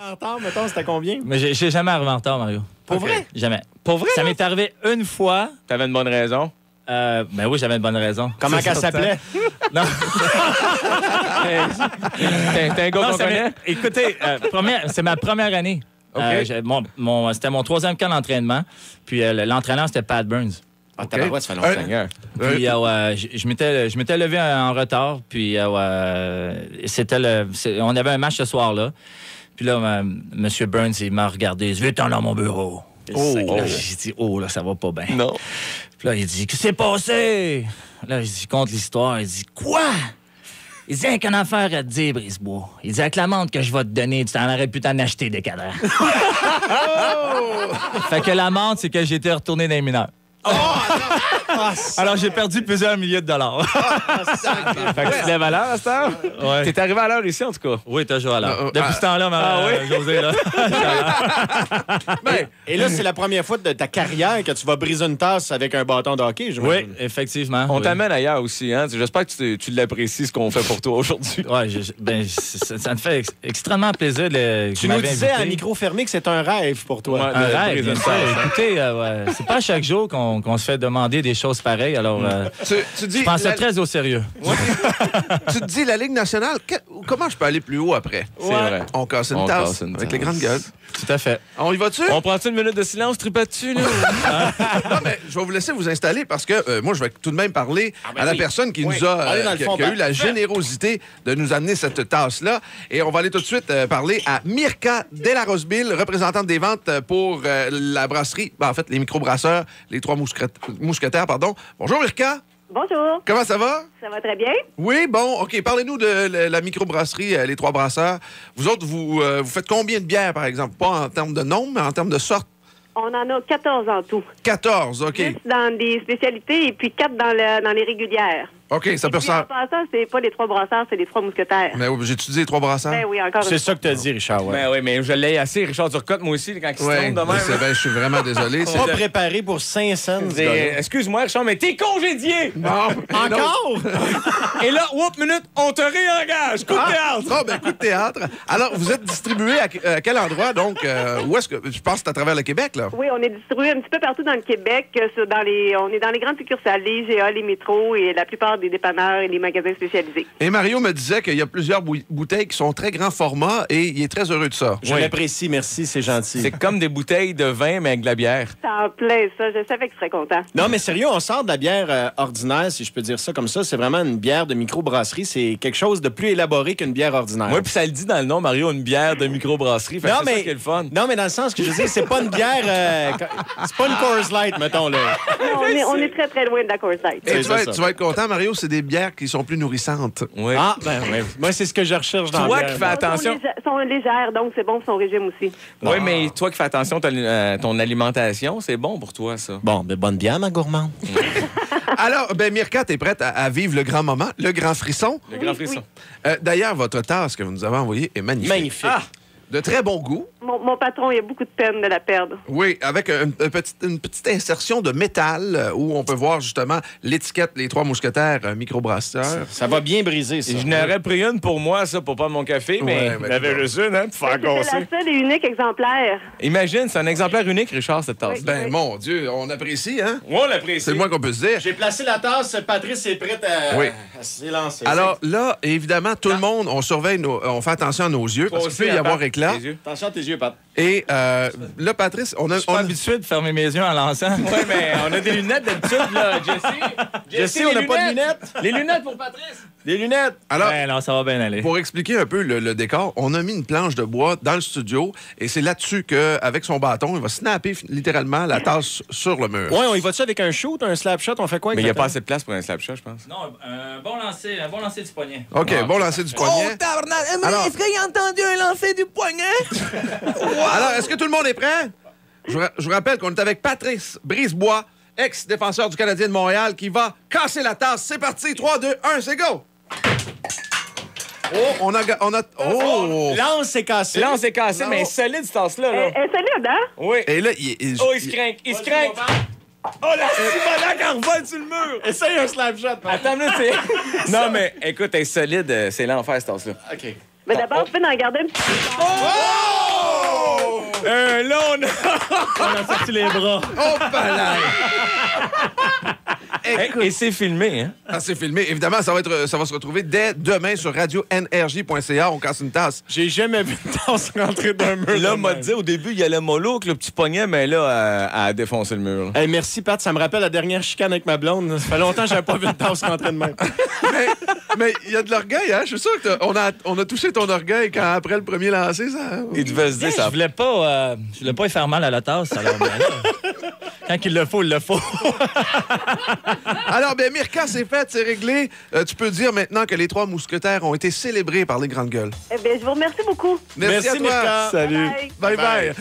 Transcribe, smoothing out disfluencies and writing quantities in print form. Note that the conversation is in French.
En retard, mettons, c'était combien? Mais j'ai jamais arrivé en retard, Mario. Pour vrai? Jamais. Pour vrai? Ça m'est arrivé une fois. T'avais une bonne raison. Ben oui, j'avais une bonne raison. Comment qu'elle s'appelait? Non. T'es un gars qu'on connaît? Écoutez, c'est ma première année. OK. C'était mon 3e camp d'entraînement. Puis l'entraîneur, c'était Pat Burns. Ah, tabarouette, ça fait longtemps. Seigneur. Puis je m'étais levé en retard. Puis on avait un match ce soir-là. Puis là, M. Burns, il m'a regardé. Vite, dans mon bureau. Là, j'ai dit, là, ça va pas bien. Non. Puis là, il dit, qu'est-ce qui s'est passé? Là, je dis, compte l'histoire. Il dit, quoi? Il dit, qu'une affaire à te dire, Brisebois. Il dit, avec l'amende que je vais te donner, tu t'en aurais pu t'en acheter des cadavres. Fait que l'amende, c'est que j'ai été retourné dans les mineurs. Alors, j'ai perdu plusieurs milliers de dollars. Fait que tu te lèves à l'heure à cette heure? Ouais. T'es arrivé à l'heure ici, en tout cas. Oui, toujours à l'heure. Depuis ce temps-là, José, là. Et là, c'est la première fois de ta carrière que tu vas briser une tasse avec un bâton de hockey, Oui, effectivement. On t'amène ailleurs aussi, hein? J'espère que tu l'apprécies, ce qu'on fait pour toi aujourd'hui. Oui, ça me fait extrêmement plaisir. Tu nous disais à micro fermé que c'est un rêve pour toi. Un rêve, bien sûr. Écoutez, c'est pas chaque jour qu'on se fait demander des choses pareilles, alors Tu dis je pense très au sérieux. Tu te dis, la Ligue nationale, comment je peux aller plus haut après? C'est vrai. On casse une On tasse casse une avec tasse. les grandes gueules. Tout à fait. On y va-tu? On prend-tu une minute de silence, tripa dessus, là? Non, mais je vais vous laisser vous installer parce que moi, je vais tout de même parler à la personne qui nous a, Allez dans le fond, qui a eu la générosité de nous amener cette tasse-là. Et on va aller tout de suite parler à Mirka Delarosbil, représentante des ventes pour la brasserie, en fait, les microbrasseurs, les trois mousquetaires, pardon. Bonjour, Mirka. Bonjour, Comment ça va? ça va très bien. Oui, bon, OK. Parlez-nous de la microbrasserie, les trois brasseurs. Vous autres, vous faites combien de bières, par exemple? Pas en termes de nombre, mais en termes de sorte? On en a 14 en tout. 14, OK. 10 dans des spécialités et puis 4 dans les régulières. OK, ça peut Et puis, en ressembler. passant, c'est pas les trois brasseurs, c'est les trois mousquetaires. Mais oui, j'ai étudié les trois brasseurs. Ben oui, encore C'est une ça que tu as dit, Richard. Ouais. Ben oui, mais je l'ai assez, Richard Turcotte, moi aussi, quand il se Ouais, trompe de même. je suis vraiment désolé. Pas préparé pour 5 cents. ce gars-là. Excuse-moi, Richard, mais t'es congédié! Non, Encore? Et là, minute, on te réengage! Coup de théâtre! Bon, ben, coup de théâtre. Alors, vous êtes distribué à quel endroit, donc? Où est-ce que... Je pense que c'est à travers le Québec, là. Oui, on est distribué un petit peu partout dans le Québec. On est dans les grandes succursales, les IGA, les métros et la plupart des dépanneurs et les magasins spécialisés. Et Mario me disait qu'il y a plusieurs bouteilles qui sont très grand format et il est très heureux de ça. Je l'apprécie, merci, c'est gentil. C'est comme des bouteilles de vin, mais avec de la bière. C'est en plein ça. Je savais que tu serais content. Non, mais sérieux, on sort de la bière ordinaire, si je peux dire ça comme ça. C'est vraiment une bière de microbrasserie. C'est quelque chose de plus élaboré qu'une bière ordinaire. Oui, puis ça le dit dans le nom, Mario, une bière de microbrasserie. Fait que c'est ça qui est le fun. Non, mais dans le sens que je veux dire, c'est pas une bière... c'est pas une Coors Light, mettons, là. Non, on est très, très loin de la Coors Light. Et C'est tu vas, ça, être, ça. tu vas être content, Mario, c'est des bières qui sont plus nourrissantes. Oui. Ah, ben, moi, c'est ce que je recherche dans Toi la qui bière. fais attention. Sont légères, donc c'est bon pour son régime aussi. Oui, mais toi qui fais attention à ton alimentation, c'est bon pour toi, ça. Bon, ben, bonne bière, ma gourmande. Alors, ben, Mirka, t'es prête à vivre le grand moment, le grand frisson? Le grand frisson. D'ailleurs, votre tasse que vous nous avez envoyée est magnifique. Magnifique. De très bon goût. Mon patron, il a beaucoup de peine de la perdre. Oui, avec une petite insertion de métal où on peut voir justement l'étiquette Les Trois Mousquetaires microbrasseurs. Ça va bien briser, ça. Je n'aurais pris une pour moi, ça, pour prendre mon café, mais Ouais, il y avait juste une, hein, pour faire C'est la casser. seule et unique exemplaire. Imagine, c'est un exemplaire unique, Richard, cette tasse. Oui. Ben, mon Dieu, on apprécie, hein? On l'apprécie. C'est le moins qu'on peut se dire. J'ai placé la tasse. Patrice est prête à s'élancer. Alors là, évidemment, tout le monde, on surveille, on fait attention à nos yeux parce qu'il peut y avoir éclat. Attention à tes yeux, Pat. Et là, Patrice, on a... Je suis pas habitué de fermer mes yeux en lançant. Oui, mais on a des lunettes d'habitude, là, Jesse. Jesse, on n'a pas de lunettes. Les lunettes pour Patrice. Des lunettes. Alors, Ben non, ça va bien aller. pour expliquer un peu le décor, on a mis une planche de bois dans le studio et c'est là-dessus qu'avec son bâton, il va snapper littéralement la tasse sur le mur. Ouais, on y va-tu avec un shoot, un slap shot? On fait quoi? Mais il n'y a pas exactement? assez de place pour un slap shot, je pense. Non, un bon lancer du poignet. OK, bon lancer du poignet. tabarnak! Alors- Est-ce qu'il a entendu un lancer du poignet? Alors, est-ce que tout le monde est prêt? Je vous rappelle qu'on est avec Patrice Brisebois, ex-défenseur du Canadien de Montréal, qui va casser la tasse. C'est parti, 3, 2, 1, c'est go! Oh, on a... Oh! Lance s'est cassé. Là, on s'est cassé, mais solide, cette tasse-là. Là. Elle est solide, hein? Oui. Et là, Oh, il se craint, il se craint. Oh, la Simonac en revole sur le mur. Essaye un slap shot. Pat. Attends, là, c'est... Non, mais écoute, elle est solide, c'est l'enfer, cette tasse-là. OK. Mais d'abord, tu peux en garder un petit peu. Oh! Là, on a... On a sorti les bras. Oh, palais! Et c'est filmé, hein? Ah, c'est filmé. Évidemment, ça va se retrouver dès demain sur radio-nrj.ca. On casse une tasse. J'ai jamais vu une tasse rentrer d'un mur. Là, de m'a même. dit au début, il allait mollo avec le petit poignet, mais là, elle a défoncé le mur. Hey, merci, Pat. Ça me rappelle la dernière chicane avec ma blonde. Ça fait longtemps que j'avais pas vu une tasse rentrer de même. Mais il y a de l'orgueil, hein? Je suis sûr que on a touché ton orgueil quand après le premier lancé, ça. Il devait se dire Hey, ça. je voulais pas y faire mal à la tasse. Alors, ben là, quand il le faut, il le faut. Alors, bien, Mirka, c'est fait, c'est réglé. Tu peux dire maintenant que les 3 mousquetaires ont été célébrés par les grandes gueules. Eh bien, je vous remercie beaucoup. Merci à toi. Mirka. Salut. Bye. Bye bye.